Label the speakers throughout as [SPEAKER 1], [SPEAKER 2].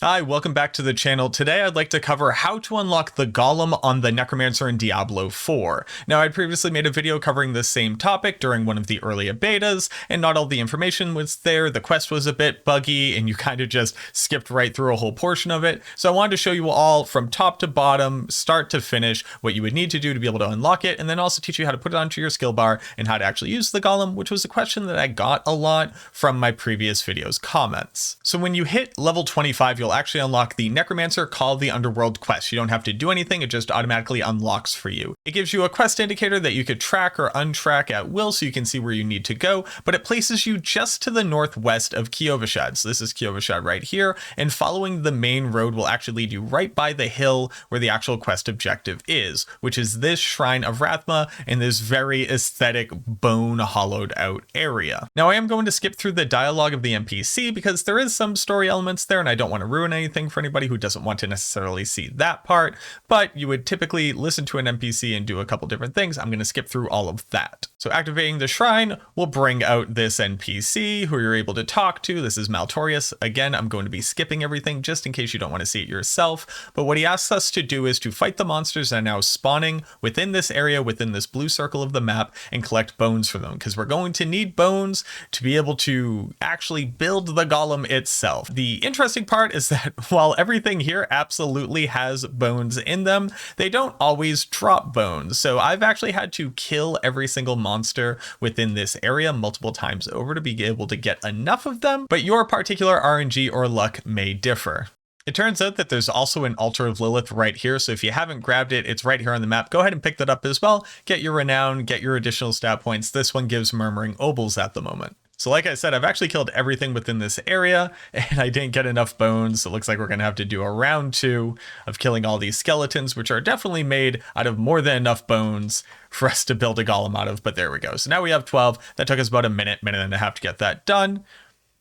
[SPEAKER 1] Hi, welcome back to the channel. Today I'd like to cover how to unlock the Golem on the Necromancer in Diablo 4. Now, I'd previously made a video covering the same topic during one of the earlier betas, and not all the information was there. The quest was a bit buggy, and you kind of just skipped right through a whole portion of it. So I wanted to show you all from top to bottom, start to finish, what you would need to do to be able to unlock it, and then also teach you how to put it onto your skill bar and how to actually use the Golem, which was a question that I got a lot from my previous videos' comments. So when you hit level 25, you'll actually unlock the Necromancer Call of the Underworld quest. You don't have to do anything, it just automatically unlocks for you. It gives you a quest indicator that you could track or untrack at will so you can see where you need to go, but it places you just to the northwest of Kyovashad. So this is Kyovashad right here, and following the main road will actually lead you right by the hill where the actual quest objective is, which is this Shrine of Rathma in this very aesthetic bone hollowed out area. Now I am going to skip through the dialogue of the NPC because there is some story elements there and I don't want to ruin anything for anybody who doesn't want to necessarily see that part, but you would typically listen to an NPC and do a couple different things. I'm going to skip through all of that. So activating the shrine will bring out this NPC who you're able to talk to. This is Maltorius. Again, I'm going to be skipping everything just in case you don't want to see it yourself, but what he asks us to do is to fight the monsters that are now spawning within this area, within this blue circle of the map, and collect bones for them, because we're going to need bones to be able to actually build the golem itself. The interesting part is that while everything here absolutely has bones in them, they don't always drop bones. So I've actually had to kill every single monster within this area multiple times over to be able to get enough of them, but your particular RNG or luck may differ. It turns out that there's also an Altar of Lilith right here, so if you haven't grabbed it, it's right here on the map. Go ahead and pick that up as well. Get your renown, get your additional stat points. This one gives Murmuring Obols at the moment. So like I said, I've actually killed everything within this area, and I didn't get enough bones, so it looks like we're going to have to do a round 2 of killing all these skeletons, which are definitely made out of more than enough bones for us to build a golem out of, but there we go. So now we have 12. That took us about a minute and a half to get that done.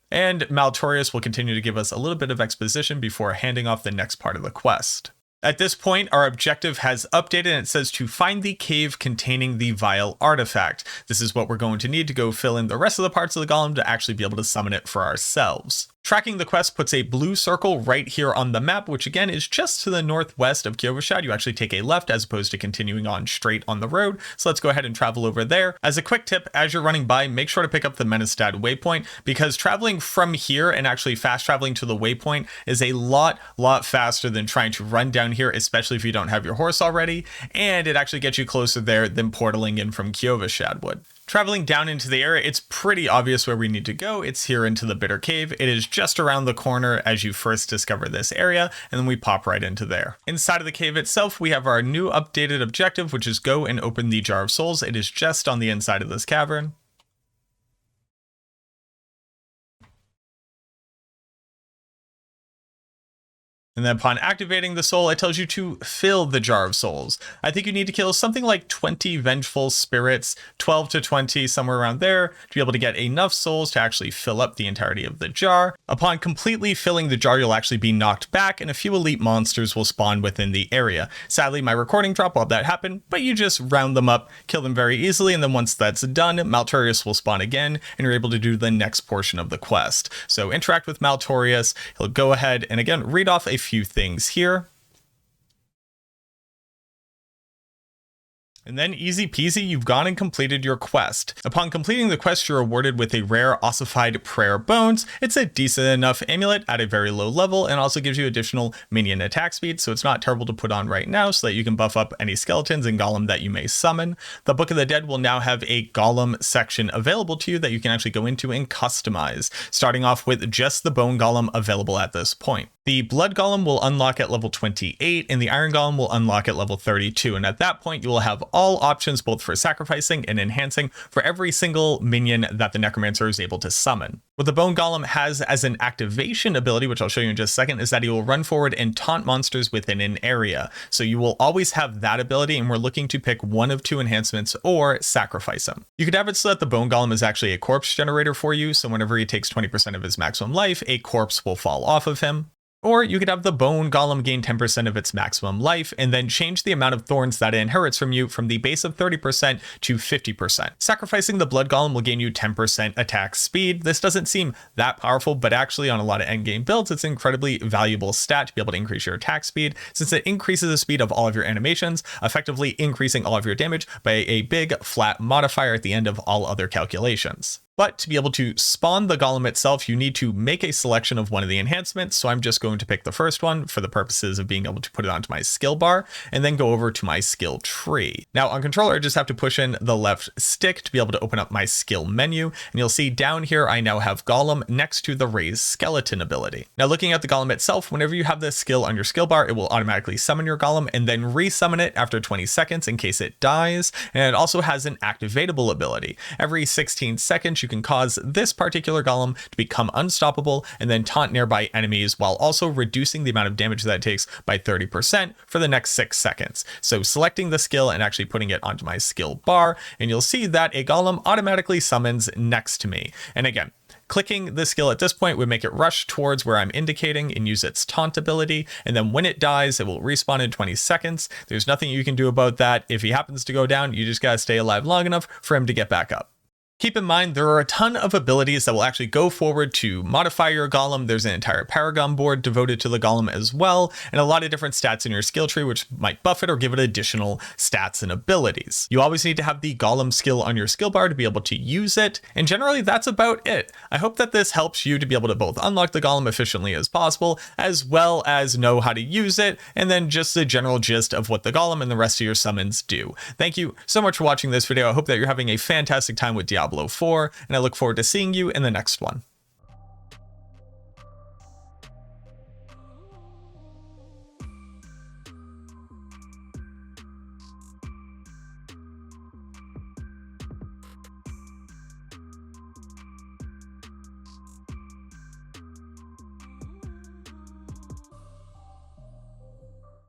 [SPEAKER 1] And Maltorius will continue to give us a little bit of exposition before handing off the next part of the quest. At this point, our objective has updated and it says to find the cave containing the vile artifact. This is what we're going to need to go fill in the rest of the parts of the golem to actually be able to summon it for ourselves. Tracking the quest puts a blue circle right here on the map, which again is just to the northwest of Kyovashad. You actually take a left as opposed to continuing on straight on the road. So let's go ahead and travel over there. As a quick tip, as you're running by, make sure to pick up the Menestad waypoint, because traveling from here and actually fast traveling to the waypoint is a lot faster than trying to run down here, especially if you don't have your horse already. And it actually gets you closer there than portaling in from Kyovashad would. Traveling down into the area, it's pretty obvious where we need to go. It's here into the Bitter Cave. It is just around the corner as you first discover this area, and then we pop right into there. Inside of the cave itself, we have our new updated objective, which is go and open the Jar of Souls. It is just on the inside of this cavern. And then upon activating the soul, it tells you to fill the Jar of Souls. I think you need to kill something like 20 vengeful spirits, 12 to 20, somewhere around there, to be able to get enough souls to actually fill up the entirety of the jar. Upon completely filling the jar, you'll actually be knocked back and a few elite monsters will spawn within the area. Sadly, my recording dropped while that happened, but you just round them up, kill them very easily, and then once that's done, Maltorius will spawn again, and you're able to do the next portion of the quest. So interact with Maltorius, he'll go ahead and again, read off a few things here. And then easy peasy, you've gone and completed your quest. Upon completing the quest, you're awarded with a rare ossified prayer bones. It's a decent enough amulet at a very low level and also gives you additional minion attack speed, so it's not terrible to put on right now so that you can buff up any skeletons and golem that you may summon. The Book of the Dead will now have a golem section available to you that you can actually go into and customize, starting off with just the bone golem available at this point. The blood golem will unlock at level 28 and the iron golem will unlock at level 32. And at that point, you will have all options both for sacrificing and enhancing for every single minion that the Necromancer is able to summon. What the bone golem has as an activation ability, which I'll show you in just a second, is that he will run forward and taunt monsters within an area. So you will always have that ability, and we're looking to pick one of 2 enhancements or sacrifice him. You could have it so that the bone golem is actually a corpse generator for you. So whenever he takes 20% of his maximum life, a corpse will fall off of him. Or you could have the Bone Golem gain 10% of its maximum life, and then change the amount of thorns that it inherits from you from the base of 30% to 50%. Sacrificing the Blood Golem will gain you 10% attack speed. This doesn't seem that powerful, but actually on a lot of endgame builds, it's an incredibly valuable stat to be able to increase your attack speed, since it increases the speed of all of your animations, effectively increasing all of your damage by a big flat modifier at the end of all other calculations. But to be able to spawn the golem itself, you need to make a selection of one of the enhancements. So I'm just going to pick the first one for the purposes of being able to put it onto my skill bar and then go over to my skill tree. Now on controller, I just have to push in the left stick to be able to open up my skill menu. And you'll see down here, I now have golem next to the raise skeleton ability. Now looking at the golem itself, whenever you have this skill on your skill bar, it will automatically summon your golem and then resummon it after 20 seconds in case it dies. And it also has an activatable ability. Every 16 seconds, you can cause this particular golem to become unstoppable and then taunt nearby enemies while also reducing the amount of damage that it takes by 30% for the next 6 seconds. So selecting the skill and actually putting it onto my skill bar, and you'll see that a golem automatically summons next to me. And again, clicking the skill at this point would make it rush towards where I'm indicating and use its taunt ability. And then when it dies, it will respawn in 20 seconds. There's nothing you can do about that. If he happens to go down, you just gotta stay alive long enough for him to get back up. Keep in mind, there are a ton of abilities that will actually go forward to modify your golem. There's an entire Paragon board devoted to the golem as well, and a lot of different stats in your skill tree, which might buff it or give it additional stats and abilities. You always need to have the golem skill on your skill bar to be able to use it, and generally that's about it. I hope that this helps you to be able to both unlock the golem efficiently as possible, as well as know how to use it, and then just the general gist of what the golem and the rest of your summons do. Thank you so much for watching this video. I hope that you're having a fantastic time with Diablo 4, and I look forward to seeing you in the next one.